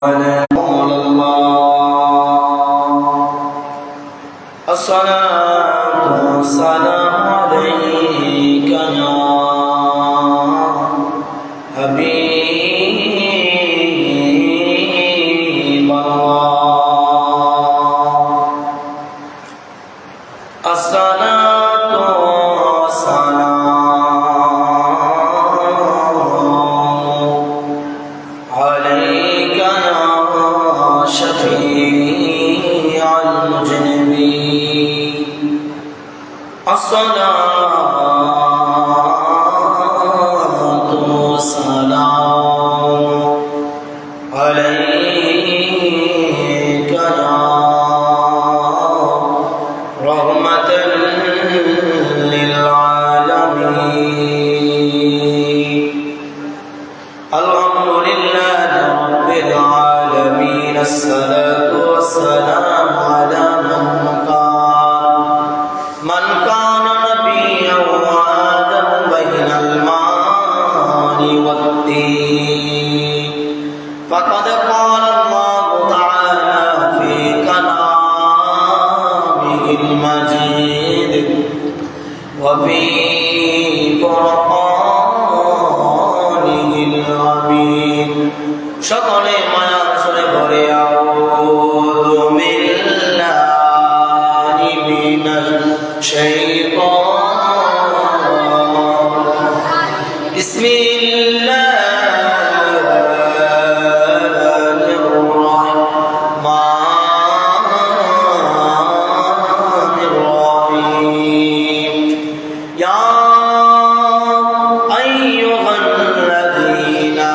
قال الله الصلاة والسلام عليك يا حبيب الله الصلاة والسلام عليك يا شفيع المذنبين الصلاة والسلام عليك يا رحمة للعالمين الحمد لله رب العالمين الصلاة والسلام على من كان نبيا وآدم بين الماء والطين فقد قال الله تعالى في كلامه المجيد وفي قرآنه العظيم সকলে মায়া শুনে পড়ে আউযু বিল্লাহি মিনাশ শাইতানির বিসমিল্লাহির রহমানির রহিম ইয়া আইয়ুহাল্লাযীনা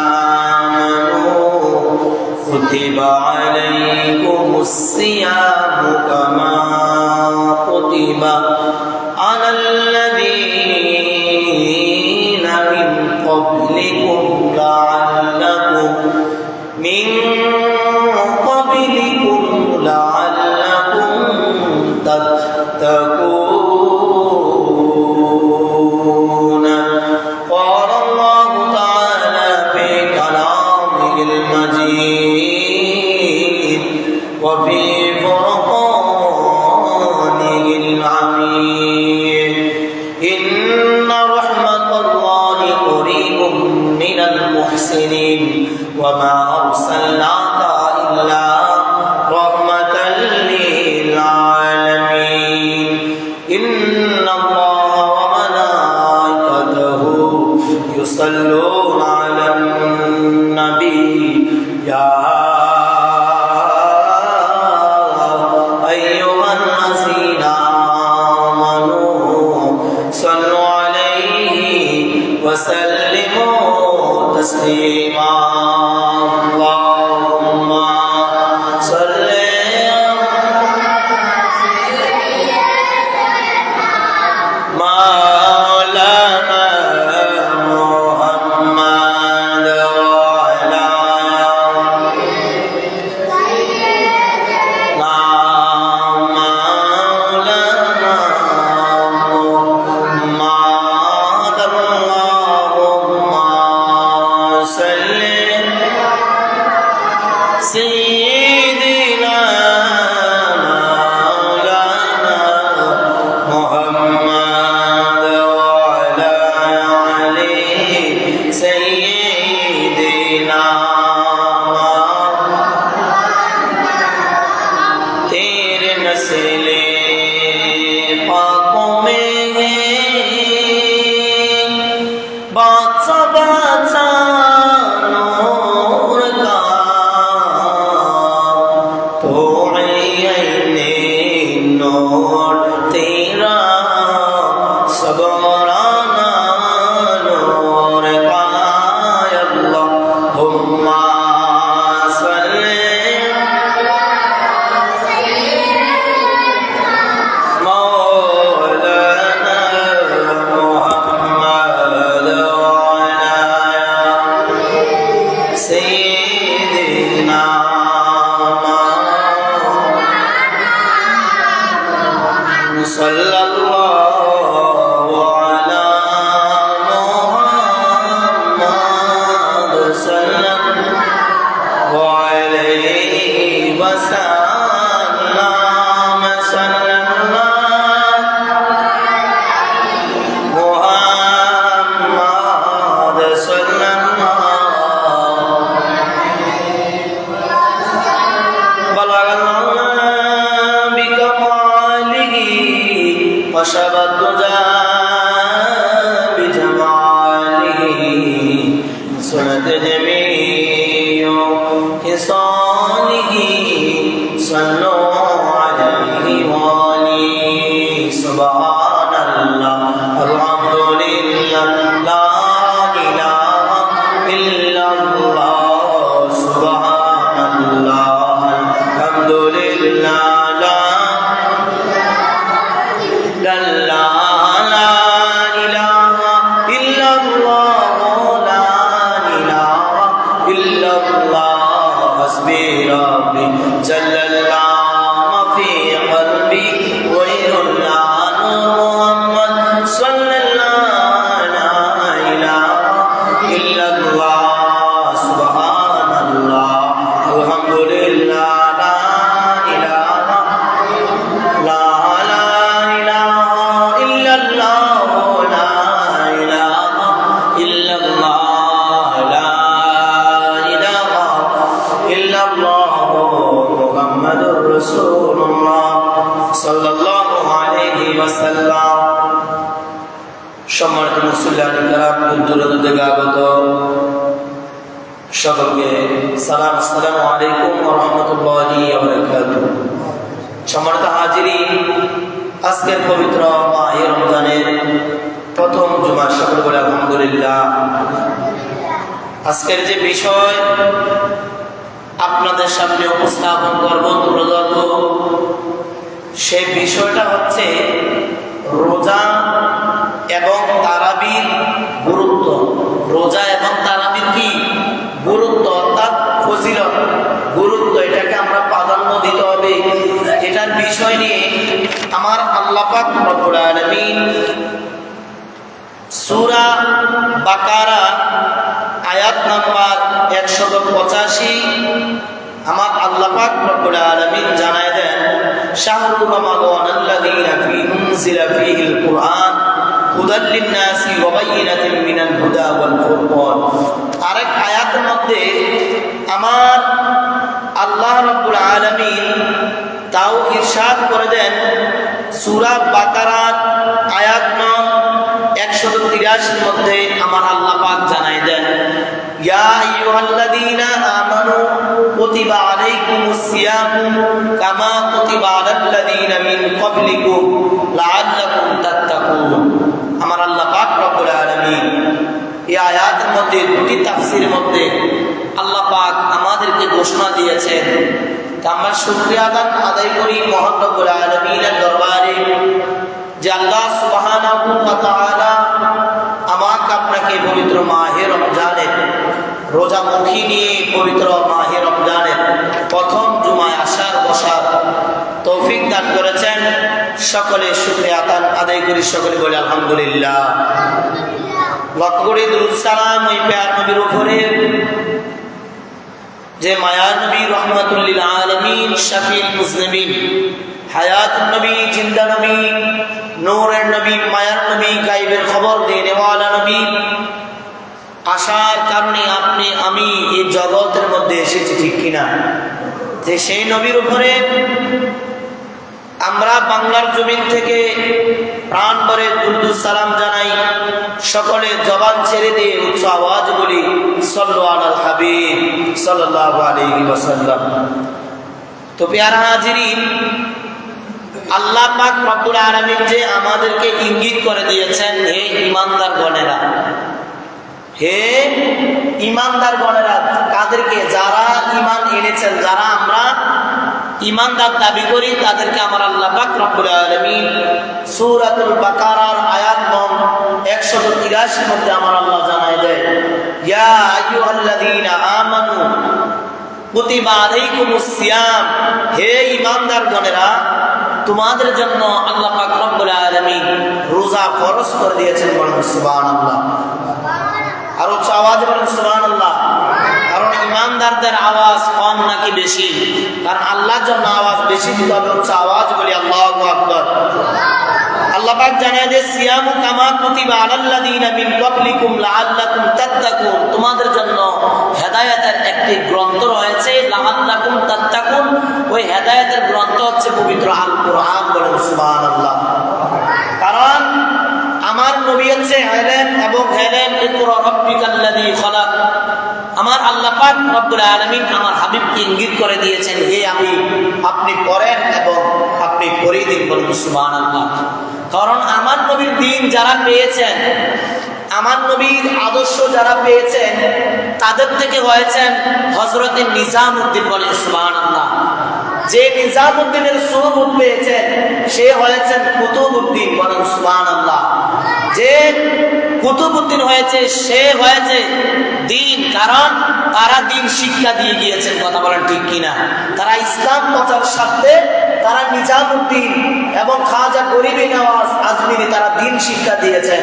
كتب عليكم الصيام كما كتب على الذين من قبلكم لعلكم تتقون قال الله تعالى في كلامه المجيد وفي فرقانه العميد إن رحمة الله قريب من المحسنين وما أرسلناك إلا رحمة للعالمين إن الله وملائكته يصلون على النبي يا أيها الذين آمنوا صلوا عليه وسلموا تسليما اللهم صل مولانا محمد وعلى مولانا محمد اللهم صل سيدنا مولانا محمد وعلى علي سيدنا तेरे नस्ले पाकों में बादशाह बादशाह नूर का तोड़े नूर तेरा सबराना नूर का अल्लाहुम्मा सल्ली مولانا محمد وعلى سيدنا صلى الله على محمد صلى الله عليه وسلم صلى الله محمد صلى الله بلغ الله بكماله وشبه الدجى بجماله سند جميع خصاله صلوا عليه وآله سبحان الله الحمد لله لا إله إلا الله سبحان الله الحمد لله لا إله إلا الله لا إله إلا الله حسبي ربي جل الله ما في قلبي غير الله محمد صلى الله لا إله إلا الله سبحان الله الحمد لله لا إله لا إله إلا الله لا إله إلا الله لا إله إلا الله محمد رسول الله صلى الله عليه وسلم সম্মানিত মুসল্লিয়ান کرام দূর থেকে আগত সকলকে সালাম আসসালামু আলাইকুম ওয়া রাহমাতুল্লাহি ওয়া বারাকাতুহু। সম্মানিত হাজিরিন, আজকের পবিত্র মাহে রমজানের প্রথম জুমা, সকল বলে আলহামদুলিল্লাহ। আজকের যে বিষয় আপনাদের সামনে উপস্থাপন করব, তুলে ধরব, সেই বিষয়টা হচ্ছে রোজা এবং তারাবির গুরুত্ব। রোজা এবং তারাবির কি গুরুত্ব, অর্থাৎ ফজিলত, গুরুত্ব, এটাকে আমরা প্রাধান্য দিতে হবে। এটার বিষয় নিয়ে আমার আল্লাহ পাক রব্বুল আলামিন সূরা বাকারা আয়াত নাম্বার 185 আমার আল্লাহ পাক রব্বুল আলামিন জানায় দেন, শাহরু রমাদানাল্লাযী উনজিলা ফীহিল কুরআন হুদাল লিন-নাসি ওয়া বায়িনাতিন মিনাল হুদা ওয়াল ফুরকান। আরেক আয়াতের মধ্যে আমার আল্লাহ রব্বুল আলামিন তাও ইরশাদ করে দেন, সূরা বাকারার আয়াত নং 183 মধ্যে আমার আল্লাহ পাক জানায় দেন, ইয়া আইয়ুহাল্লাযীনা আমানু কুতিবা আলাইকুমুস সিয়ামু কামা কুতিবা আলাল্লাযীনা মিন ক্বাবলিকুম লাআল্লাকুম তাত্তাকুন। আমার আল্লাহ পাক রব্বুল আলামিন এই আয়াতের মধ্যে, দুটি তাফসীরের মধ্যে আল্লাহ পাক আমাদেরকে ঘোষণা দিয়েছেন। আমরা শুকরিয়া আদায় করি মহান রব্বুল আলামিনের দরবারে যে আল্লাহ সুবহানাহু ওয়া তাআলা আমাকে আপনাকে পবিত্র মাহে রমজানের রোজামুখী নিয়ে পবিত্র মাহে রমজানের প্রথম জুমায় আসার বসার তৌফিক দান করেছেন। সকলে শুকরিয়া আদায় করি, সকলে বলি আলহামদুলিল্লাহ। লক্ষ করে দুরূদ সালাম ওই প্যার নবীর উপরে, যে মায়া নবী রহমাতুল লিল আলামিন, শাফিউল মুজনিবিন, হায়াতুন নবী, জিন্দা নবী, নূরের নবী, মায়ার নবী, গায়বের খবর দেনেওয়ালা নবী, আসার কারণে আপনি আমি এই জগতের মধ্যে এসেছি, ঠিক কিনা? যে সেই নবীর উপরে আমরা বাংলার জমিন থেকে প্রাণ ভরে দুরূদ সালাম জানাই। সকলে জবান ছেড়ে দিয়ে উচ্চ আওয়াজ বলি সাল্লু আলাল হাবিব সাল্লাল্লাহু আলাইহি ওয়াসাল্লাম। তো প্যারা হাজিরিন, আল্লাহ পাক রব্বুল আলামিন যে আমাদেরকে ইঙ্গিত করে দিয়েছেন, হে ঈমানদার গণেরা, হে ঈমানদার গণেরা, কাদেরকে? যারা ঈমান এনেছেন, যারা আমরা ঈমানদার দাবি করি, তাদেরকে আমার আল্লাহ পাক রব্বুল আলামিন সূরাতুল বাকারার আয়াত নং 183 মধ্যে আমার আল্লাহ জানায় দেয়, ইয়া আইয়ুহাল্লাযীনা আমানু কুতিবা আলাইকুমুস সিয়াম, হে ঈমানদার গণেরা, তোমাদের জন্য আল্লাহ পাক রব্বুল আলামিন রোজা ফরজ করে দিয়েছেন। বলেন সুবহানাল্লাহ। আর উচ্চ আওয়াজে বলেন সুবহানাল্লাহ। কারণ ঈমানদার রোজাদারদের আওয়াজ কম নাকি বেশি? কারণ আল্লাহর জন্য আওয়াজ বেশি দিতে হবে, হচ্ছে আওয়াজ বলি আল্লাহু আকবার। আল্লাহ পাক জানায় যে সিয়ামু কামা কুতিবা আলাল্লাযিনা মিন ক্বাবলিকুম লাআল্লাকুম তাত্তাকুন, তোমাদের জন্য হেদায়েতের একটি গ্রন্থ রয়েছে, লাআল্লাকুম তাত্তাকুন। ওই হেদায়েতের গ্রন্থ হচ্ছে পবিত্র আল কোরআন। বলেন সুবহানাল্লাহ। কারণ আমার নবী হচ্ছে হেলেন এবং হেলেন ইকরা রাব্বিকাল্লাযী খালাক। আমার আল্লাহ পাক রব্বুল আলামিন আমার হাবিবকে ইঙ্গিত করে দিয়েছেন, হে হাবিব আপনি পড়েন এবং আপনি পড়িয়ে দিন। বলুন সুবহানাল্লাহ। কারণ আমার নবীর দিন যারা পেয়েছেন, আমার নবীর আদর্শ যারা পেয়েছেন, তাদের থেকে হয়েছেন হযরতে নিজামউদ্দিন। বলেন সুবহানাল্লাহ। যে নিজামউদ্দিনের সুবুত পেয়েছেন সে হয়েছেন কুতুবউদ্দিন। বলেন সুবহানাল্লাহ। যে কুতুবউদ্দিন হয়েছে সে হয়েছে দিন, কারণ তারা দিন শিক্ষা দিয়ে গিয়েছেন। কথা বলেন ঠিক কিনা? তারা ইসলাম প্রচার স্বার্থে তারা নিজামউদ্দিন এবং খাজা গরিব নওয়াজ আজমিরি তারা দিন শিক্ষা দিয়েছেন।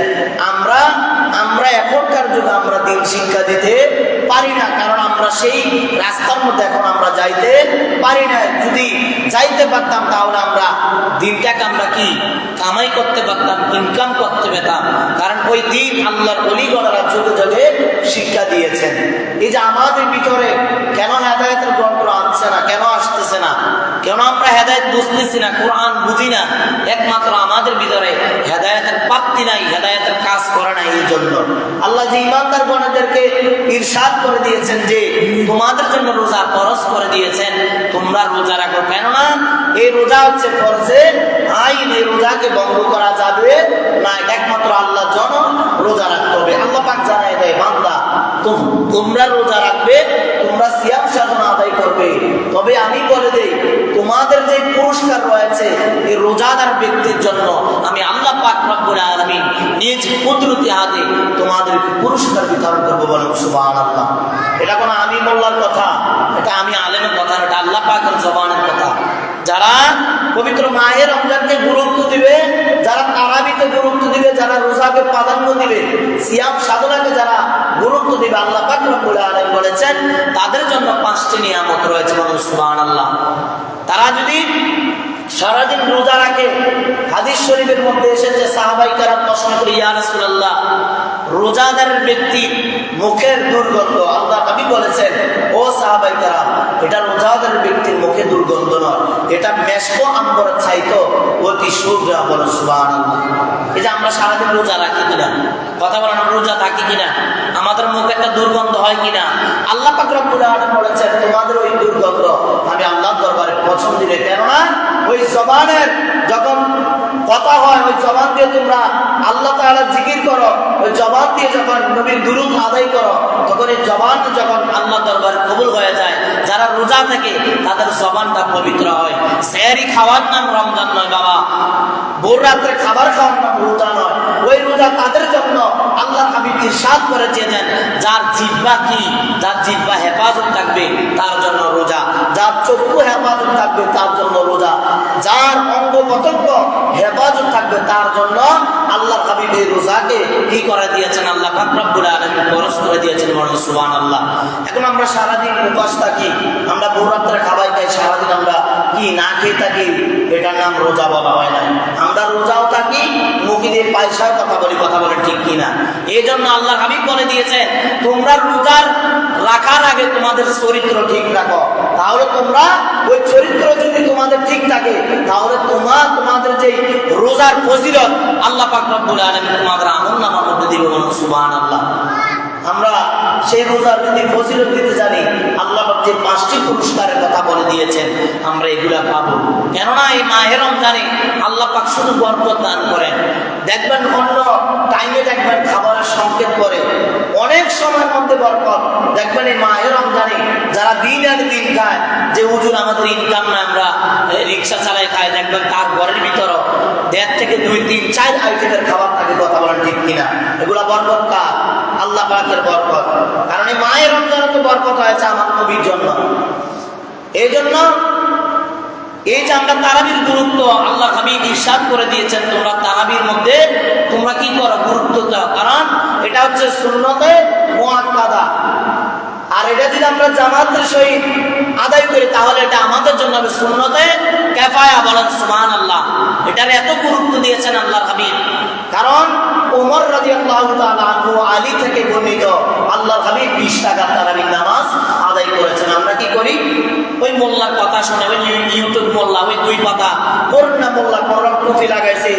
আমরা এখনকার যুগে আমরা দিন শিক্ষা দিতে পারি না, কারণ আমরা সেই রাস্তার মধ্যে এখন আমরা যাইতে পারি না। যদি যাইতে পারতাম তাহলে আমরা দিনটাকে আমরা কি কামাই করতে পারতাম, ইনকাম করতে পেতাম। কারণ ওই দিন আল্লাহর ওলিগণরা যুগে যুগে শিক্ষা দিয়েছেন। এই যে আমাদের ভিতরে কেন হেদায়েতের গ্রন্থ আসছে না, কেন আসতেছে না, কেন আমরা হেদায়েত বুঝতেছি না, কোরআন বুঝি না? একমাত্র আমাদের ভিতরে হেদায়েতের প্রাপ্তি নাই, হেদায়েতের কাজ করে নাই। এই জন্য আল্লাহ যে ইমানদার গণদেরকে ইরশাদ করে দিয়েছেন যে তোমাদের জন্য রোজা ফরজ করে দিয়েছেন, তোমরা রোজা রাখো। কেননা এই রোজা হচ্ছে ফরজে আইন, এই রোজাকে ভঙ্গ করা যাবে না। একমাত্র আল্লাহর জন্য রোজা রাখতে হবে। আল্লাহ পাক জানায় দেয়, বান্দা তোমরা রোজা রাখবে, তোমরা সিয়াম সাধনা আদায় করবে, তবে আমি বলে দেই তোমাদের যে পুরস্কার রয়েছে এই রোজাদার ব্যক্তির জন্য আমি আল্লাহ পাক রব্বুল আলামিন নিজ কুদরতি হাতে তোমাদেরকে পুরস্কার বিতরণ করবো। বলেন সুবহানাল্লাহ। এটা কোনো আমি মোল্লার কথা, এটা আমি আলেমের কথা, এটা আল্লাহ পাকের জবানের কথা। যারা পবিত্র মাহে রমজানকে গুরুত্ব দিবে, যারা তারাবিকে গুরুত্ব দিবে, যারা রোজাকে প্রাধান্য দিবে, সিয়াম সাধনাকে যারা গুরুত্ব দিবে, আল্লাহ পাক রব্বুল আলামিন বলেছেন তাদের জন্য 5টি নিয়ামত রয়েছে। বলুন সুবহানাল্লাহ। তারা যদি সারাদিন রোজা রাখে, হাদিস শরীফের মধ্যে এসেছে সাহাবাই কেরাম প্রশ্ন করে, ইয়া রাসূলুল্লাহ রোজাদারের ব্যক্তির মুখের দুর্গন্ধ, আল্লাহ নবী বলেছেন ও সাহাবাই কেরাম এটা রোজাদারের ব্যক্তির মুখে দুর্গন্ধ নয়, এটা মেশক আম্বরের চাইতো অতি সুগ্রাম। বলেন সুবহানাল্লাহ। এই যে আমরা সারাদিন রোজা রাখি কিনা, কথা বলেন রোজা থাকি কিনা, আমাদের মুখে একটা দুর্গন্ধ হয় কিনা? আল্লাহ পাক রব্বুল আলামিন বলেছেন তোমাদের ওই দুর্গন্ধ আমি আল্লাহর দরবারে পছন্দ দিই। কেননা ওই জবানের যখন কথা হয়, ওই জবান দিয়ে তোমরা আল্লাহ তাআলা জিকির করো, ওই জবান দিয়ে যখন নবীর দুরূদ আদায় করো, তখন এই জবান যখন আল্লাহর দরবারে কবুল হয়ে যায়, যারা রোজা থাকে তাদের জবানটা পবিত্র হয়। সেহরি খাওয়ার নাম রমজান নয় বাবা, ভোর রাত্রে খাবার খাওয়ার নাম রোজা নয়। ওই রোজা তাদের জন্য আল্লাহ হাবিব ইরশাদ করে দিয়েছেন, যার জিহ্বা কি, যার জিহ্বা হেফাজত থাকবে তার জন্য রোজা, যার চক্ষু হেফাজত থাকবে তার জন্য রোজা, যার অঙ্গ প্রত্যঙ্গ হেফাজত থাকবে তার জন্য আল্লাহ হাবিব এই রোজাকে কি করে দিয়েছেন, আল্লাহ পাক রব্বুল আলামিন ফরজ করে দিয়েছেন। বলেন সুবহানাল্লাহ। এখন আমরা সারাদিন উপাস থাকি, আমরা ভোর রাত্রে খাবার খাই, সারাদিন আমরা কি না খেয়ে থাকি, এটার নাম রোজা বলা হয় না। আমরা রোজাও থাকি, মুখে দিয়ে পয়সার কথা বলি, কথা বলে ঠিক কিনা? এই জন্য আল্লাহ হাবিব বলে দিয়েছেন তোমরা রোজার রাখার আগে তোমাদের চরিত্র ঠিক রাখো, তাহলে তোমরা ওই চরিত্র যদি তোমাদের ঠিক থাকে তাহলে তোমাদের যে রোজার ফজিলত আল্লাহ পাক রব্বুল আলামিন তোমাদের আমলনামার মধ্যে দিবে। বলুন সুবহানাল্লাহ। আমরা সেই রোজার যদি ফজিলত দিতে জানি, আল্লাহ পাক যে 5টি পুরস্কারের কথা বলে দিয়েছেন আমরা এগুলা পাবো। কেননা এই মাহে রমজানে আল্লাহ পাক শুধু বরকত দান করেন। দেখবেন অন্য টাইমে দেখবেন খাবারের সংকেত করে, অনেক সময়ের মধ্যে বরকত। দেখবেন এই মাহে রমজানে যারা দিন আনে দিন খায়, যে হুজুর আমাদের ইনকাম না, আমরা রিক্সা চালাই খাই, দেখবেন তার ঘরের ভিতরও 1.5 থেকে 2, 3, 4 আইটেমের খাবার থাকে। কথা বলেন ঠিক কিনা? এগুলা বরকত কার? আল্লাহ পাকের বরকত। কারণ এই মায়ের রমজানে তো বরকত হয়েছে আমার নবীর জন্য। এই জন্য এই যে আমরা তারাবির গুরুত্ব আল্লাহ হাবিব ইরশাদ করে দিয়েছেন, তোমরা তারাবির মধ্যে তোমরা কি করো, গুরুত্ব দাও। কারণ এটা হচ্ছে সুন্নতে মুআক্কাদা। আর আর এটা যদি আমরা জামাতের সহিত আদায় করি তাহলে এটা আমাদের জন্য হবে সুন্নতে কিফায়া। বলেন সুবহানাল্লাহ। এটার এত গুরুত্ব দিয়েছেন আল্লাহর হাবিব, কারণ ওমর রাদিয়াল্লাহু তাআলা আনহু আলী থেকে বর্ণিত আল্লাহর হাবিব 20 টাকার তারাবির নামাজ আদায় করেছেন। আমরা কি করি? ওই মোল্লার কথা শুনে, ওই ইউটিউব মোল্লা, ওই 2 পাতা করুণা মোল্লা, কোন টুপি লাগাইছে,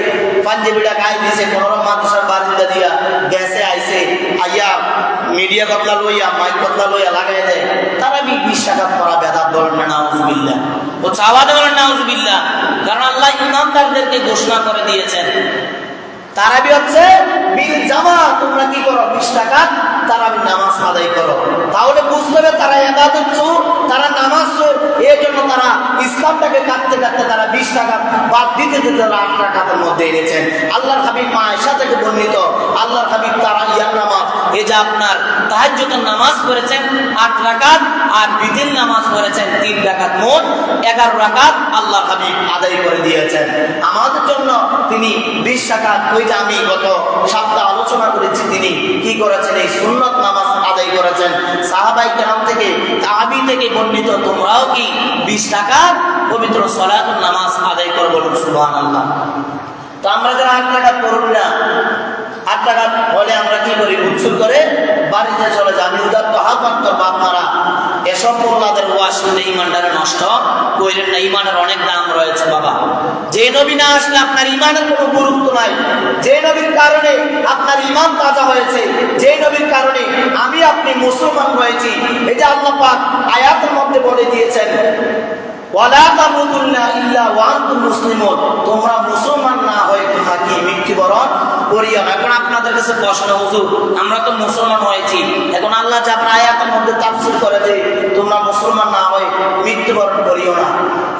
পাঞ্জাবিটা গায়ে দিয়েছে, কোন মাদ্রাসার বারিন্দা দিয়া গেছে আইছে, আইয়া মিডিয়া বদলা লইয়া মাইক বদলা লইয়া লাগাই দেয়। তারাবি 20 টাকা পড়া বেদাত। বলেন না নাউজুবিল্লাহ। ও চাওয়াতে বলেন নাউজুবিল্লাহ। কারণ আল্লাহ ইমামদারদেরকে ঘোষণা করে দিয়েছেন তারাবি হচ্ছে বিল জামা, তোমরা কি করো? 20 টাকা তারাবি নামাজ আদায় করো। তাহলে বুঝতে হবে তারা ইবাদত চোর, তারা নামাজ চোর। এই জন্য তারা ইসলামটাকে কাটতে কাটতে তারা 20 টাকা বাদ দিতে দিতে তারা 8 টাকার মধ্যে এনেছেন। আল্লাহর হাবিব মা আয়েশা থেকে বর্ণিত আল্লাহর হাবিব তারা ইয়ার নামাজ, এই যে আপনার তাহাজ্জুদের নামাজ করেছেন 8 রাকাত, আর বিদিন নামাজ করেছেন 3 রাকাত, মোট 11 রাকাত আল্লাহর হাবিব আদায় করে দিয়েছেন আমাদের জন্য। তিনি 20 টাকা, ওই যে আমি গত সপ্তাহে আলোচনা করেছি, তিনি কি করেছেন? এই সুন্নত নামাজ আদায় করেছেন। সাহাবায়ে কেরাম থেকে, তাবী থেকে বর্ণিত তোমরাও কি 20 টাকা পবিত্র সালাতুন নামাজ আদায় করো? বলুন সুবহানাল্লাহ। তো আমরা যারা 8 টাকা পড়ুন না, 8 টাকা হলে আমরা কি করি? উৎসুক করে বাড়িতে চলে যাই। আমি উদার তো আহ্বান করবো, আপনারা এসব মোল্লাদের ওয়াজ শুনে ইমানটারে নষ্ট কইলেন না। ইমানের অনেক দাম রয়েছে বাবা। যে নবী না আসলে আপনার ইমানের কোনো গুরুত্ব নাই। যে নবীর কারণে আপনার ইমান তাজা হয়েছে, যে নবীর কারণে আমি আপনি মুসলমান হয়েছি, এই যে আল্লাহ পাক আয়াতের মধ্যে বলে দিয়েছেন, ওয়ালা তামুতুন্না ইল্লা ওয়া আনতুম মুসলিমুন, তোমরা মুসলমান না হয়ে তোমরা কি মৃত্যুবরণ করিও না। এখন আপনাদের কাছে প্রশ্ন, হুজুর আমরা তো মুসলমান হয়েছি, এখন আল্লাহ যে আপনার আয়াতের মধ্যে তাফসীর করে যে তোমরা মুসলমান না হয়ে মৃত্যুবরণ করিও না,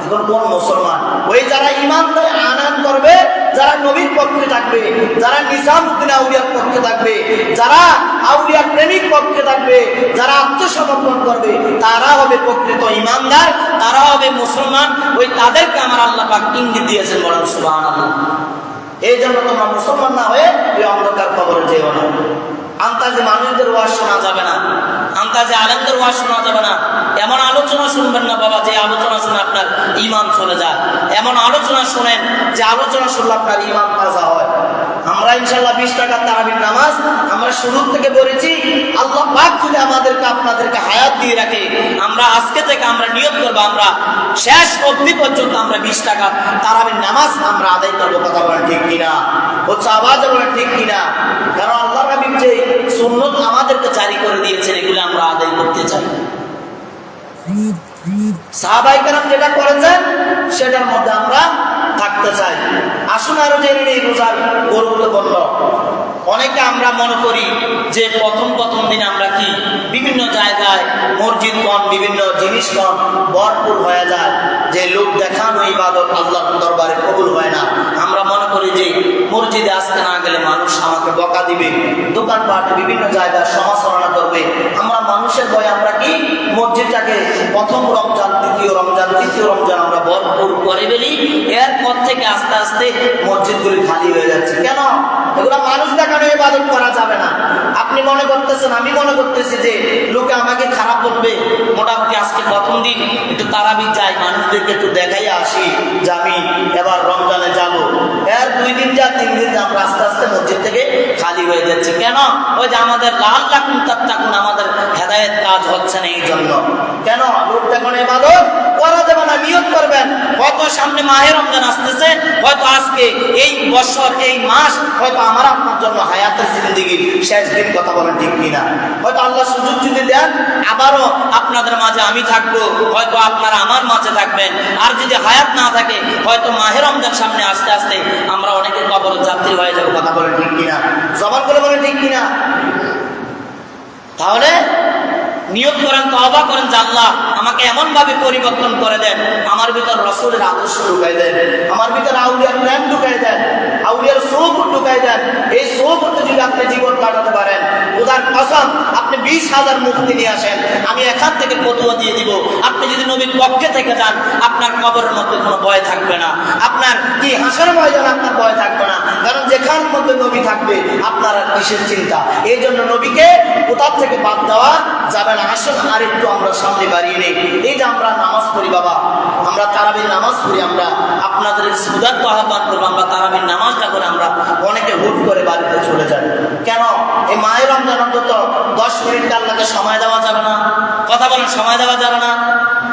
এখন কোন মুসলমান? ওই যারা ঈমান আনয়ন করবে, যারা নবীর পক্ষে থাকবে, যারা নিজামউদ্দিন আউলিয়ার পক্ষে থাকবে, যারা আউলিয়ার প্রেমিক পক্ষে থাকবে, যারা আত্মসমর্পণ করবে, তারা হবে প্রকৃত ঈমানদার, তারা হবে মুসলমান। ওই তাদেরকে আমার আল্লাহ পাক ইঙ্গিত দিয়েছেন। বলেন সুবহানাল্লাহ। এই জন্য তোমরা মুসলমান না হয়ে এই অন্ধকার কবরে যেও না। আন্তাজে মানুষদের ওয়াজ শোনা যাবে না, আন্তাজে আলেমদের ওয়াজ শোনা যাবে না। এমন আলোচনা শুনবেন না বাবা যে আলোচনা শুনে আপনার ঈমান চলে যায়। এমন আলোচনা শুনেন যে আলোচনা শুনলে আপনার ঈমান তাজা হয়। আমরা ইনশাআল্লাহ 20 টাকার তারাবির নামাজ আমরা শুরু থেকে বলেছি, আল্লাহ পাক যদি আমাদেরকে আপনাদেরকে হায়াত দিয়ে রাখে, আমরা আজকে থেকে আমরা নিয়ত করবো আমরা শেষ অবধি পর্যন্ত আমরা 20 টাকার তারাবির নামাজ আমরা আদায় করবো। কথা বলেন ঠিক কিনা? হচ্ছে আওয়াজ বলেন ঠিক কিনা? কারণ আল্লাহর হাবিব যে সুন্নত আমাদেরকে জারি করে দিয়েছেন, এগুলো আমরা আদায় করতে চাই। সাহাবায়ে কেরাম যেটা করেছেন সেটার মধ্যে আমরা থাকতে চাই। আসুন আরো জেনে নেই রোজার গুরুত্বপূর্ণ। অনেকে আমরা মনে করি যে প্রথম দিন আমরা কি বিভিন্ন জায়গায় মসজিদ কম, বিভিন্ন জিনিস কম ভরপুর হয়ে যায়, যে লোক দেখানো ইবাদত আল্লাহর দরবারে কবুল হয় না। আমরা মনে করি যে মসজিদে আসতে না গেলে মানুষ আমাকে বকা দিবে, দোকানপাট বিভিন্ন জায়গায় সমালোচনা করবে। আমরা মানুষের ভয়ে আমরা কি মসজিদটাকে প্রথম রমজান, দ্বিতীয় রমজান, তৃতীয় রমজান আমরা ভরপুর করে ফেলি। এরপর থেকে আস্তে আস্তে মসজিদগুলি খালি হয়ে যাচ্ছে। কেন? এগুলো মানুষ দেখানো ইবাদত করা যাবে না। আপনি মনে করতেছেন, আমি মনে করতেছি যে লোকে আমাকে খারাপ বলবে, মোটামুটি আজকে প্রথম দিন একটু তারাবি যাই, মানুষদেরকে একটু দেখাই আসি যে আমি এবার রমজানে যাব। এর 2 দিন যা 3 দিন যা আমরা আস্তে আস্তে মসজিদ থেকে খালি হয়ে যাচ্ছে। কেন? ওই যে আমাদের লাল লাকুন তাত্তাকুন, আমাদের হেদায়েত কাজ হচ্ছে না। এই জন্য কেন লোক দেখানো ইবাদত করা যাবে না। নিয়ত করবেন, হয়তো সামনে মাহে রমজান আসতেছে, হয়তো আজকে এই বছর এই মাস হয়তো আমার আপনার জন্য হায়াতের জিন্দেগির শেষ দিন। কথা বলেন ঠিক কিনা? হয়তো আল্লাহ সুযোগ যদি দেন আবারও আপনাদের মাঝে আমি থাকবো, হয়তো আপনারা আমার মাঝে থাকবেন। আর যদি হায়াত না থাকে হয়তো মাহে রমজান সামনে আসতে আসতে আমরা অনেকে কবরের যাত্রী হয়ে যাবো। কথা বলেন ঠিক কিনা? জবান করে বলেন ঠিক কিনা? তাহলে নিয়ত করেন, তওবা করেন যে আল্লাহ আমাকে এমন ভাবে পরিবর্তন করে দেন, আমার ভিতর রাসূলের আদর্শ ঢুকাই দেন, আমার ভিতর আউলিয়ার প্রেম ঢুকাই দেন, আউলিয়ার সওবত ঢুকাই দেন। এই সওবতে যদি আপনি জীবন কাটাতে পারেন, খোদার কসম আপনি 20,000 মুক্তি নিয়ে আসেন, আমি এখান থেকে ফতোয়া দিয়ে দিব। আপনি যদি নবীর পক্ষে থেকে যান, আপনার কবরের মধ্যে কোনো ভয় থাকবে না, আপনার কি হাসর ময়দানে আপনার ভয় থাকবে না। কারণ যেখানের মধ্যে নবী থাকবে আপনার আর কিসের চিন্তা? এই জন্য নবীকে কোথা থেকে বাদ দেওয়া যাবেন, আসুন আর একটু আমরা সামনে বাড়িয়ে নেই। এই যে আমরা নামাজ পড়ি বাবা, আমরা তারাবির নামাজ পড়ি, আমরা আপনাদের সুদার্থ আহ্বান করবো, আমরা তারাবির নামাজটা করে আমরা অনেকে হুট করে বাড়িতে চলে যাই। কেন? এই মায়ের রমজান অন্তত 10 মিনিট আল্লাহকে সময় দেওয়া যাবে না? কথা বলেন, সময় দেওয়া যাবে না?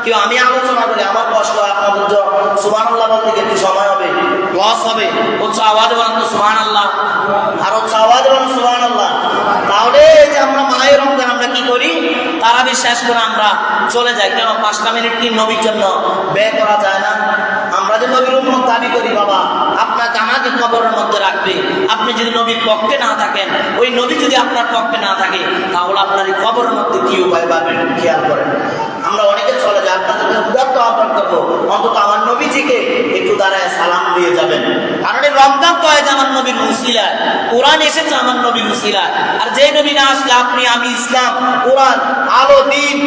কেউ আমি আলোচনা করি, আমার কষ্ট, আপনাদের সুবহানাল্লাহ বলতে একটু সময় হবে, লস হবে। উচ্চ আওয়াজ বলেন তো সুবহানাল্লাহ, আর উচ্চ আওয়াজ বলেন সুবহানাল্লাহ। তাহলে এই যে আমরা মায়ের রমজান আমরা কি করি, তারাবি শেষ করে আমরা চলে যাই। কেন? 5টা মিনিট কি নবীর জন্য ব্যয় করা যায় না? আমরা যে নবীর উম্মত দাবি করি বাবা, আপনাকে আমাকে কবরের মধ্যে রাখবে। আপনি যদি নবীর পক্ষে না থাকেন, ওই নবী যদি আপনার পক্ষে না থাকে, তাহলে আপনার এই কবরের মধ্যে কি উপায় পাবেন খেয়াল করেন। আমরা অনেকে চলে যাই, আপনাদেরকে উদাত্ত আহ্বান করবো, অন্তত আমার নবীজিকে একটু দাঁড়ায় সালাম দিয়ে যাবেন। কারণ এই রমজান তো হয় যে আমার নবীর উসিলায়, কোরআন এসেছে আমার নবীর উসিলায়। আর যে নবী না আসলে আপনি আমি, ইসলাম কোরআন আলো দিন।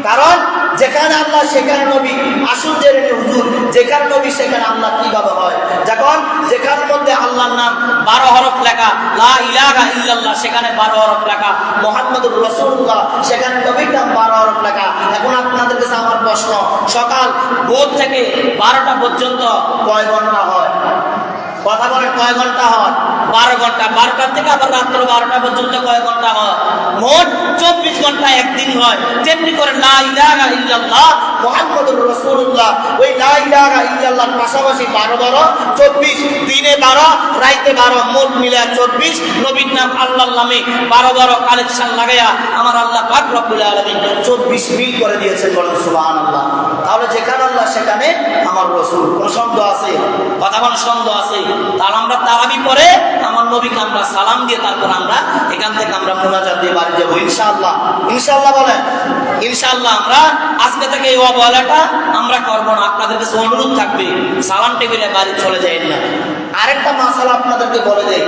কারণ যেখানে আল্লাহ সেখানে নবী। আসুন জেনে নিন হুজুর, যেখানে নবী সেখানে আল্লাহ কিভাবে হয়। যখন যেখানের মধ্যে আল্লাহর নাম 12 হরফ লেখা, লা ইলাহা ইল্লাল্লাহ সেখানে 12 হরফ লেখা, মুহাম্মাদুর রাসূলুল্লাহ সেখানে নবীর নাম 12 হরফ লেখা। এখন আপনাদের কাছে আমার প্রশ্ন, সকাল ভোর থেকে 12টা পর্যন্ত কয় ঘন্টা হয়? কথা বলেন, কয় ঘন্টা হয়? 12 ঘন্টা। 12টা থেকে আবার রাত্র 12টা পর্যন্ত কয় ঘন্টা হয়? মোট 24 ঘন্টা একদিন হয়। তেমনি করে লা ইলাহা ইল্লাল্লাহ মুহাম্মাদুর রাসূলুল্লাহ, ওই লা ইলাহা ইল্লাল্লাহর পাশাপাশি 12 24, দিনে 12 রাইতে 12, মোট মিলে 24। নবীর নাম আল্লাহর নামে 12 কালেকশন লাগাইয়া আমার আল্লাহ পাক রব্বুল আলামিন 24 মিল করে দিয়েছেন। বলেন সুবহানাল্লাহ। তাহলে যেখানে আল্লাহ সেখানে আমার রাসূল। কোন সন্দেহ আছে? কথা বলেন, সন্দেহ আছে? তাহলে আমরা তারাবি পরে আমার নবীকে আমরা সালাম দিয়ে তারপর আমরা এখান থেকে আমরা মুনাজাত দিয়ে বাড়ি যাবো ইনশাআল্লাহ। ইনশাআল্লাহ বলেন, ইনশাআল্লাহ আমরা আজকে থেকে এই অবহেলাটা আমরা করবো না। আপনাদের কাছে অনুরোধ থাকবে, সালাম টেবিলে বাড়ি চলে যাবেন না। আরেকটা মাসালা আপনাদেরকে বলে দেয়,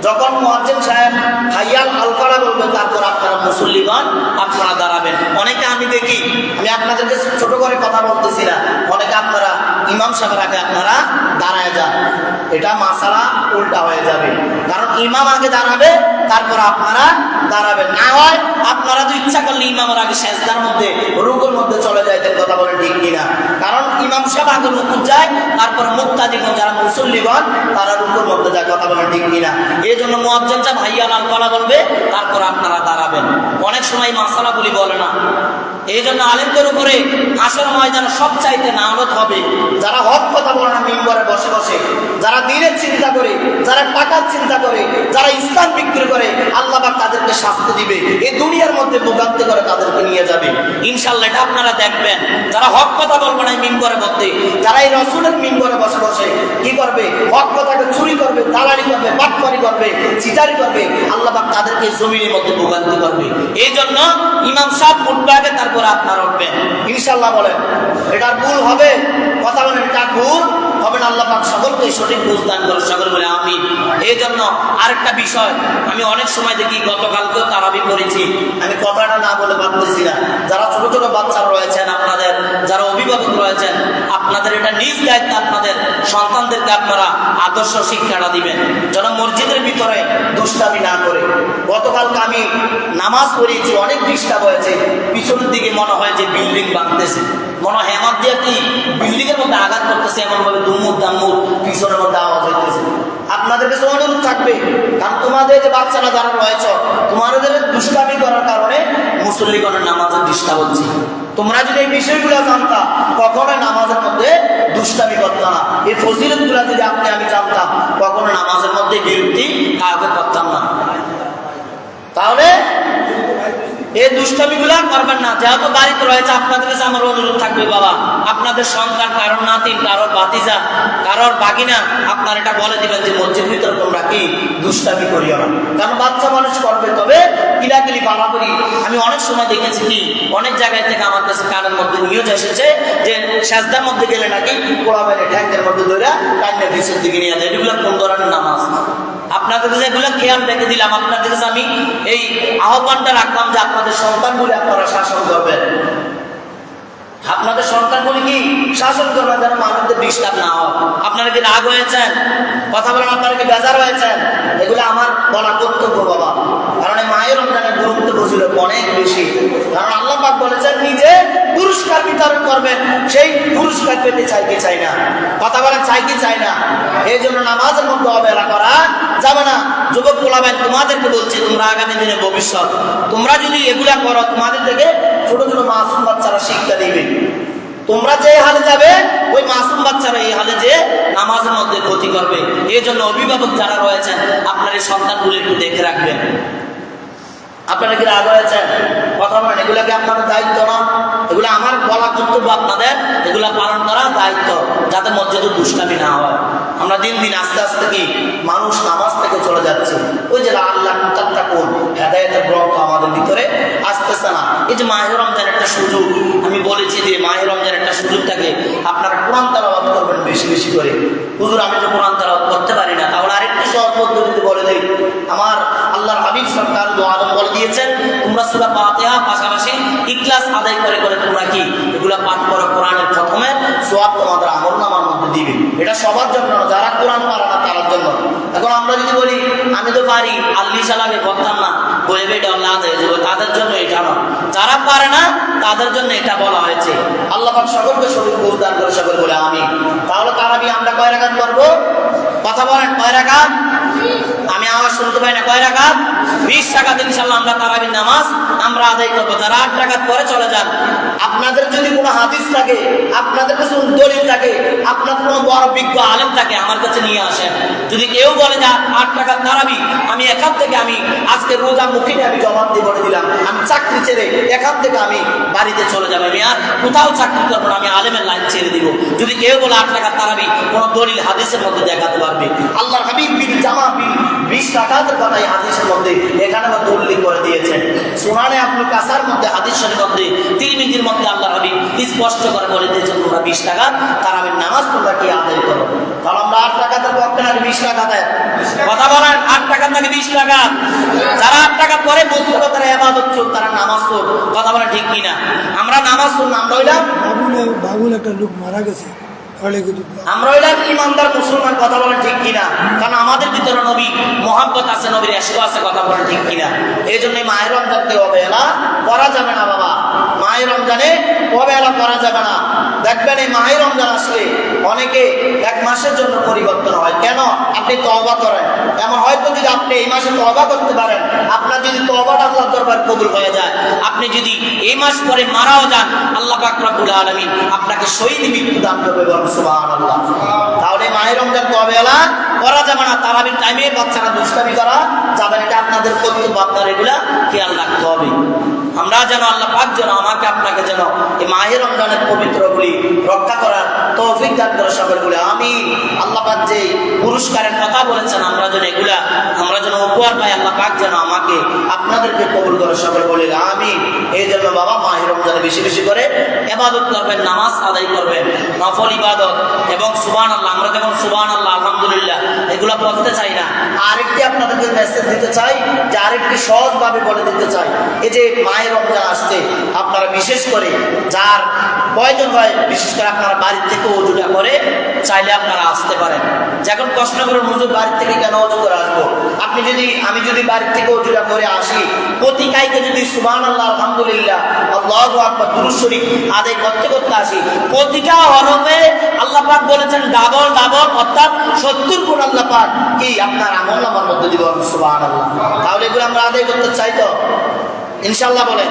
যখন মুয়াজ্জিন সাহেব হাইয়াল আল ফালাহ বলবে, তারপর আপনারা মুসল্লিগণ আপনারা দাঁড়াবেন। অনেকে আমি দেখি, আমি আপনাদেরকে ছোট করে কথা বলতেছি না, অনেকে আপনারা ইমাম সাহেবের আগে আপনারা দাঁড়ায় যান। এটা মাসালা উল্টা হয়ে যাবে। কারণ ইমাম আগে দাঁড়াবে, তারপর আপনারা দাঁড়াবেন। না হয় আপনারা তো ইচ্ছা করলে ইমামের আগে সেজদার মধ্যে, রুকুর মধ্যে চলে যাইতেন। কথা বলেন ঠিক কিনা? কারণ ইমাম সাহেব আগে রুকু যায়, তারপর মুক্তাদিগণ যারা মুসল্লিগণ তারা রুকুর মধ্যে যায়। কথা বলেন ঠিক কিনা? এই জন্য মুয়াজ্জিন সাহেব হাইয়াল আল ফালাহ বলবে, তারপর আপনারা দাঁড়াবেন। অনেক সময় মাসালাগুলি বলে না। এই জন্য আলেমদের উপরে আসর ময়দানে সব চাইতে নালত হবে যারা হক কথা বলে না মিম্বরে বসে বসে, যারা দিনের চিন্তা করে, যারা টাকার চিন্তা করে, যারা ইসলাম বিক্রি করে, আল্লাহ পাক তাদেরকে শাস্তি দিবে। এই দুনিয়ার মধ্যে ভোগান্তি করে তাদেরকে নিয়ে যাবে ইনশাআল্লাহ। এটা আপনারা দেখবেন। যারা হক কথা বলবে না মিম্বরে মধ্যে, যারা এই রাসূলের মিম্বরে বসে বসে কি করবে, হক কথাকে চুরি করবে, দালালি করবে, বাটপারি করবে, চিটারি করবে, আল্লাহ পাক তাদেরকে জমিনের মধ্যে ভোগান্তি করবে। এই জন্য ইমাম সাহেব উঠবে আগে, তারপর আপনারা উঠবেন ইনশাআল্লাহ। বলেন এটা ভুল হবে? কথা বলেন, এটা ভুল হবে না। আল্লাহ পাক সকলকে সঠিক বুঝ দান করে, সকল বলে আমিন। এই জন্য আরেকটা বিষয়, আমি অনেক সময় দেখি, গতকালকেও তারাবি করেছি, আমি কথাটা না বলে পারতেছি না। যারা ছোট ছোট বাচ্চারা রয়েছেন, আপনাদের যারা অভিভাবক রয়েছেন, আপনাদের এটা নিজ দায়িত্ব, আপনাদের সন্তানদেরকে আপনারা আদর্শ শিক্ষাটা দিবেন, যেন মসজিদের ভিতরে দুষ্টামি না করে। গতকালকে আমি নামাজ পড়িয়েছি, অনেক ডিস্টার্ব হয়েছে। পিছনের দিকে মনে হয় যে বিল্ডিং ভাঙতেছে, মনে হয় হেমাত দিয়ে কি বিল্ডিং এর মধ্যে আঘাত করতেছে, এমন ভাবে দুমুর দামুর পিছনের মধ্যে আওয়াজ হইতেছে। আপনাদের কাছে অনুরোধ থাকবে, কারণ তোমাদের যে বাচ্চারা যারা রয়েছে, তোমাদের দুষ্টামি করার কারণে মুসল্লিগণের নামাজের ডিস্টার্ব হচ্ছে। তোমরা যদি এই বিষয়গুলো জানতা, কখনো নামাজের মধ্যে দুষ্টামি করতাম না। এই ফজিলতগুলো যদি আপনি আমি জানতাম, কখনো নামাজের মধ্যে বিরক্তি কাউকে করতাম না। তাহলে এই দুষ্টামিগুলা করবেন না। যেহেতু বাড়িতে রয়েছে, আপনাদের কাছে আমার অনুরোধ থাকবে, বাবা আপনাদের সন্তান, কারোর নাতিন, কারোর ভাতিজা, কারোর বাগিনা, আপনার এটা বলে দিবেন যে মসজিদ ভিতরে তোমরা কি দুষ্টামি করিও না। কারণ বাচ্চা মানুষ করবে, তবে কিলাকিলি বাড়াবাড়ি। আমি অনেক সময় দেখেছি কি, অনেক জায়গায় থেকে আমার কাছে কানের মধ্যে নিউজ এসেছে যে সেজদার মধ্যে গেলে নাকি কোড়া মেরে ট্যাঙ্কের মধ্যে ধরে কান্নের পিছের দিকে নিয়ে যায়। এগুলো কোন ধরনের নামাজ? আপনাদের কাছে এগুলো খেয়াল রেখে দিলাম। আপনাদের কাছে আমি এই আহ্বানটা রাখলাম যে আপনাদের সন্তানগুলি আপনারা শাসন করবেন। আপনাদের সন্তানগুলি কি শাসন করবেন, যেন মানুষদের ডিস্টার্ব না হয়। আপনারা কি রাগ হয়েছেন? কথা বলেন, আপনারা কি বেজার হয়েছেন? এগুলো আমার বলা কর্তব্য বাবা। কারণ মায়ের মাহে রমজানের গুরুত্ব বুঝলো অনেক বেশি। কারণ আল্লাহ পাক বলেছেন নিজে পুরস্কার বিতরণ করবেন, সেই পুরস্কার পেতে চাই কি চাই না? কথা বলেন, চাই কি চাই না? এই জন্য নামাজের মধ্যে অবহেলা করা যাবে না। যুবক বলাবেন, তোমাদেরকে বলছি, তোমরা আগামী দিনে ভবিষ্যৎ, তোমরা যদি এগুলা করো তোমাদের থেকে ছোট ছোট মাসুম বাচ্চারা শিক্ষা দিবে। তোমরা যে হালে যাবে ওই মাসুম বাচ্চারা এই হালে যে নামাজের মধ্যে ক্ষতি করবে। এই জন্য অভিভাবক যারা রয়েছেন আপনার এই সন্তানগুলো একটু দেখে রাখবেন। আপনারা কি রাগ হয়েছেন? কথা বলেন, এগুলা কি আপনাদের দায়িত্ব না? এগুলো আমার বলা কর্তব্য, আপনাদের এগুলা পালন করা দায়িত্ব, যাতে মসজিদে দুষ্টামি না হয়। আমরা দিন দিন আস্তে আস্তে কি মানুষ নামাজ থেকে চলে যাচ্ছে। ওই যে আল্লাহ কোন হেদায়েতের গ্রন্থ আমাদের ভিতরে আসতেছে না। এই যে মাহে রমজান একটা সুযোগ, আমি বলেছি যে মাহে রমজান একটা সুযোগ থাকে, আপনারা কোরআন তেলাওয়াত করবেন বেশি বেশি করে। হুজুর আমি তো কোরআন তেলাওয়াত করতে পারি না, তাহলে আরেকটি সহজ পদ্ধতি বলে দেই। আমার আল্লাহর হাবিব সরকার দু আলম বলে দিয়েছেন, তোমরা সূরা ফাতিহা পাশাপাশি ইখলাস আদায় করে করে তোমরা কি এগুলা পাঠ করো, কোরআনের প্রথমে সওয়াব তোমাদের আমলনামার মধ্যে দিবে। এটা সবার জন্য, যারা কোরআন পারে না তার জন্য। এখন আমরা যদি বলি আমি তো পারি, আল্লি সালামে করতাম না, বলবে এটা আল্লাহ আদায় হয়ে যাবে, তাদের জন্য এটা না। যারা পারে না তাদের জন্য এটা বলা হয়েছে। আল্লাহ পাক সকলকে সঠিক বুঝদান করে সকল বলে আমি। তাহলে তারাবি আমরা কয় রাকাত করবো? কথা বলেন, কয় রাকাত? আমি আওয়াজ শুনতে পাই না। কয় রাকাত? 20 রাকাত ইনশাআল্লাহ আমরা তারাবির নামাজ আমরা আদায় করবো। তারা 8 রাকাত পরে চলে যান। আপনাদের যদি কোনো হাদিস থাকে, আপনাদের কাছে কোনো দলিল থাকে, আপনাদের কোনো বড় বিজ্ঞ আলেম থাকে, আমার কাছে নিয়ে আসেন। যদি কেউ বলে যে 8 রাকাত তারাবি, আমি এখান থেকে আমি আজকে রোজা মুখে আমি জবাব দিয়ে বলে দিলাম, আমি চাকরি ছেড়ে এখান থেকে আমি বাড়িতে চলে যাবো, আমি আর কোথাও চাকরি করবো না, আমি আলেমের লাইন ছেড়ে দিব। যদি কেউ বলে 8 রাকাত তারাবি, কোনো দলিল হাদিসের মধ্যে দেখাতে পারবে? আল্লাহর হাবিব বিল জামা বিল 20 রাকাতের কথা এই হাদিসের মধ্যে এখানে উল্লেখ করে দিয়েছেন। সুনানে আবুল কাসার মধ্যে হাদিসের মধ্যে, তিরমিজির মধ্যে আল্লাহর হাবিব স্পষ্ট করে বলে দিয়েছেন, তোমরা 20 রাকাত তারাবির নামাজ তোমরা কি আদায় করো। তাহলে আমরা 8 রাকাতের পক্ষে নাকি 20 রাকাতের? কথা বলেন, 8 রাকাত নাকি 20 রাকাত? যারা 8 রাকাত পরে বুঝতে পারে তারা ইবাদত চোর, তারা নামাজ চোর। কথা বলেন ঠিক কিনা? আমরা নামাজ চোর না, আমরা হইলাম বাবুল একটা লোক মারা গেছে, আমরা হইলাম ইমানদার মুসলমান। কথা বলেন ঠিক কিনা? কারণ আমাদের ভিতরে নবী মোহাব্বত আছে, নবীর ইশক আছে। কথা বলেন ঠিক কিনা? এই জন্য মাহে রমজানকে অবহেলা করা যাবে না বাবা। মাহে রমজানে অবহেলা করা যাবে না। দেখবেন এই মাহে রমজান আসলে অনেকে 1 মাসের জন্য পরিবর্তন হয়। কেন? আপনি তওবা করেন। এমন হয়তো যদি আপনি এই মাসে তওবা করতে পারেন, আপনার যদি তওবাটা আল্লাহর দরবার কবুল হয়ে যায়, আপনি যদি এই মাস পরে মারাও যান, আল্লাহ পাক রব্বুল আলামিন আপনাকে শহীদ মৃত্যু দান করবে। সুবহানাল্লাহ। তাহলে মাহে রমজানকে অবহেলা করা যাবে না। তারাবির টাইমে বাচ্চারা দুষ্টামি করা যাবে না। এটা আপনাদের কর্তব্য, আপনার এগুলা খেয়াল রাখতে হবে। আমরা যেন আল্লাহ পাক যেন আমাকে আপনাকে যেন এই মাহে রমজানের পবিত্রগুলি রক্ষা করার তৌফিক দান করে সকল বলে আমিন। আল্লাহ পাক যে পুরস্কারের কথা বলেছেন, আমরা যেন এগুলা আমরা যেন উপহার পাই, আল্লাহ পাক যেন আমাকে আপনাদেরকে কবুল করে সকল বলে আমিন। এই জন্য বাবা মাহে রমজানে বেশি বেশি করে ইবাদত করবেন, নামাজ আদায় করবেন, নফল ইবাদত এবং সুবহানাল্লাহ। আমরা যেমন সুবহানাল্লাহ, আলহামদুলিল্লাহ এগুলা বলতে চাই না। আরেকটি আপনাদেরকে মেসেজ দিতে চাই, যে আরেকটি সহজভাবে বলে দিতে চাই। এই যে মাহে রমজান আসছে, আপনারা বিশেষ করে যার প্রয়োজন হয়, বিশেষ করে আপনারা বাড়ির থেকে ওযুটা করে চাইলে আপনারা আসতে পারেন। যখন কষ্ট করে হুজুর বাড়ির থেকে কেন ওযু করে আসবো? আমি যদি বাড়ির থেকে ওযুটা করে আসি, প্রতি কাইতে যদি সুবহানাল্লাহ, আলহামদুলিল্লাহ, আল্লাহু আকবার, দুরূদ শরীফ আদায় করতে করতে আসি, প্রতিটা হরফে আল্লাহ পাক বলেছেন ডাবল ডাবল, অর্থাৎ 70 গুণ আল্লাহ পাক কি আপনার আমলনামার মধ্যে দিব। সুবহানাল্লাহ। তাহলে এগুলো আমরা আদায় করতে চাই তো ইনশাআল্লাহ বলেন।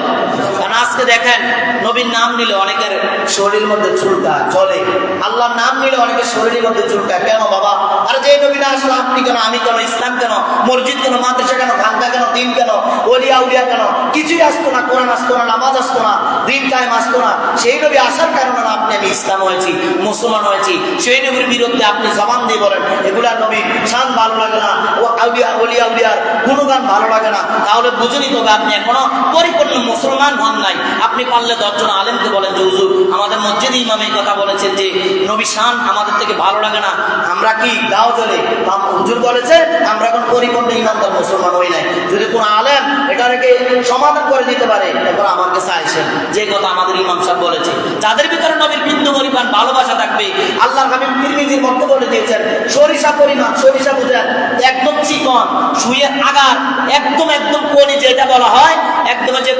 কারণ আজকে দেখেন, নবীর নাম নিলে অনেকের শরীরের মধ্যে চুলকা চলে, আল্লাহর নাম নিলে অনেকের শরীরের মধ্যে চুলকা। কেন বাবা? আর যে নবী না আসলে আপনি কেন, আমি কেন, ইসলাম কেন, মসজিদ কেন, মাদ্রাসা কেন, খানকা কেন, দিন কেন, ওলিয়া উলিয়া কেন, কিছুই আসতো না, কোরআন আসতো না, নামাজ আসতো না, দিন কায়েম আসতো না। সেই নবী আসার কারণে না আপনি আমি ইসলাম হয়েছি, মুসলমান হয়েছি। সেই নবীর বিরুদ্ধে আপনি জবান দিয়ে বলেন এগুলা নবীর শান ভালো লাগে না, ও আউলিয়া ওলিয়া উলিয়ার গুণগান ভালো লাগে না, তাহলে বুঝুনি তবে আপনি এখনো পরিপূর্ণ মুসলমান হন নাই। আপনি পারলে 10 জন আলেমকে বলেন যে হুজুর আমাদের মসজিদে ইমাম এই কথা বলেছেন যে নবী শান আমাদের থেকে ভালো লাগে না, আমরা কি দাও চলে হুজুর বলেছে আমরা এখন পরিপূর্ণ ইমানদার মুসলমান হই নাই। যদি কোন আলেম এটাকে সমাধান করে দিতে পারে, এখন আমার কাছে আইসেন, যে কথা আমাদের ইমাম সাহেব বলেছে। যাদের ভিতরে নবীর বিন্দু পরিমাণ ভালোবাসা থাকবে, আল্লাহর হাবিব তিরমিজির মধ্যে বলে দিয়েছেন, সরিষা পরিমাণ, সরিষা বুঝেন একদম চিকন ছুঁয়ের আগার একদম কোণে যেটা বলা হয় একদম যে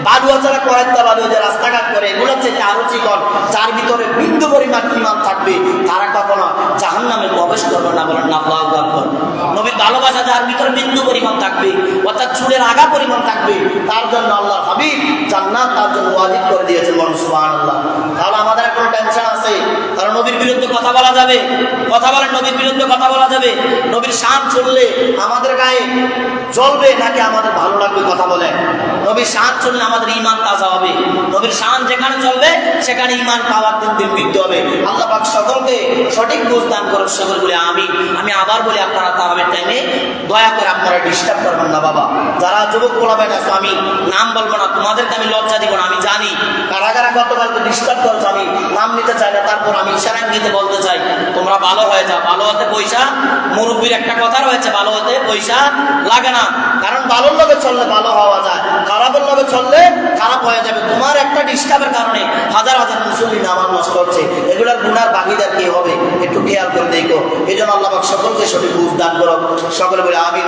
বালুয়া ছাড়া কয়েকটা বালুয়া যে রাস্তাঘাট করে এগুলো হচ্ছে আরো চিকন, যার ভিতরে বিন্দু পরিমাণ ইমান থাকবে তারা কখনো জাহান্নামে প্রবেশ করবে না। বলেন না আল্লাহু আকবার। নবীর ভালোবাসা যার ভিতরে বিন্দু পরিমাণ থাকবে অর্থাৎ চুলের আগা পরিমাণ থাকবে তার জন্য আল্লাহ হাবিব জান্নাত তার জন্য ওয়াজিব করে দিয়েছেন। বলেন সুবহানাল্লাহ। তাহলে আমাদের কোনো টেনশন আছে? কারণ নবীর বিরুদ্ধে কথা বলা যাবে, কথা বলেন, নবীর বিরুদ্ধে কথা বলা যাবে? নবীর শান চললে আমাদের গায়ে জ্বলবে নাকি আমাদের ভালো লাগবে? কথা বলেন। নবীর শান চললে আমাদের ঈমান তাজা হবে। নবীর শান যেখানে চলবে সেখানে ঈমান পাওয়ার দিন বৃদ্ধি হবে। আল্লাহ পাক সকলকে সঠিক বুঝ দান করুন। সকল বলে আমি আবার বলি, আপনারা তারাবির টাইমে দয়া করে আপনারা ডিস্টার্ব করবেন না বাবা। যারা যুবক বলাবেন আছো, আমি নাম বলবো না, তোমাদেরকে আমি লজ্জা দিব না। আমি জানি কারা কারা গতকালকে ডিস্টার্ব করেছো, আমি নাম নিতে চাই না, তারপর আমি ইশারা দিতে বলতে চাই তোমরা ভালো হয়ে যাও। ভালো হতে পয়সা, মুরব্বীর একটা কথা রয়েছে, ভালো হতে পয়সা লাগে না। কারণ ভালোর লগে চললে ভালো হওয়া যায়, খারাপের লগে চললে খারাপ হয়ে যাবে। তোমার একটা ডিস্টার্বের কারণে হাজার হাজার মুসল্লি নামাজ নষ্ট করছে, এগুলোর গুনার ভাগিদার কি হবে? একটু খেয়াল করে দেখো। এই জন্য আল্লাহ পাক সকলকে সঠিক বুঝ দান করো। সকলে বলে আমিন।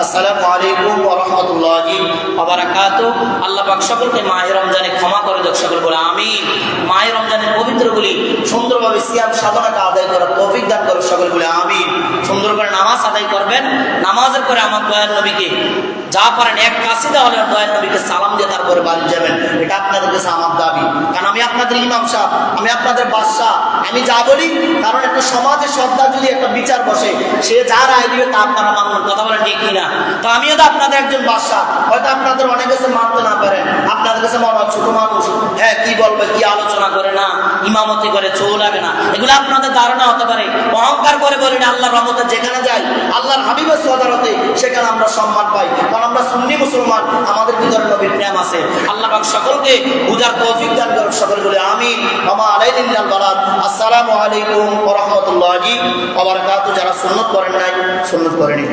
আসসালামু আলাইকুম ওয়া রাহমাতুল্লাহি ওয়া বারাকাতুহু। আল্লাহ পাক সকলকে মাহে রমজানে ক্ষমা করে দেখ। সকল বলে আমিন। মাহে রমজানের পবিত্রগুলি সুন্দরভাবে সিয়াম সাধনাটা আদায় করার তৌফিক দান করো। সকল বলে আমিন। সুন্দর করে নামাজ আদায় করবেন। নামাজের পরে আমার দয়ার নবীকে যা পারেন এক কাসিদা হলে দয়ার নবীকে সালাম দিয়ে তারপরে বাড়ি যাবেন। এটা আপনাদের কাছে আমার দাবি। কারণ আমি আপনাদের ইমাম সাহেব, আমি আপনাদের বাদশাহ। আমি যা বলি, কারণ একটা সমাজে শ্রদ্ধা যদি একটা বিচার বসে, সে যা রায় দিবে তা আপনারা মানবেন। কথা বলেন ঠিক কিনা? তো আমিও তো আপনাদের একজন বাদশাহ। হয়তো আপনাদের অনেক কাছে মানতে না পারেন, আপনাদের কাছে মনে হয় ছোট মানুষ, হ্যাঁ কি বলবে, কি আলোচনা করে না, ইমামতি করে, চৌ লাগে না, এগুলো আপনাদের ধারণা হতে পারে। অহংকার করে বলি না, আল্লাহর রহমতে যেখানে যাই, আল্লাহর হাবিবের সদারতে, সেখানে আমরা সম্মান পাই। কারণ আমরা সুন্নি মুসলমান, আমাদের ভিতরে নবীর প্রেম আছে। আল্লাহ পাক সকলকে বুঝার তৌফিক দান করুন। সকল বলে আমিন। ওয়া আলাইকুম বারাত। আসসালামু আলাইকুম ওয়া রাহমাতুল্লাহি ওয়া বারাকাতুহু। যারা সুন্নাত করেন নাই, সুন্নাত করে নিন।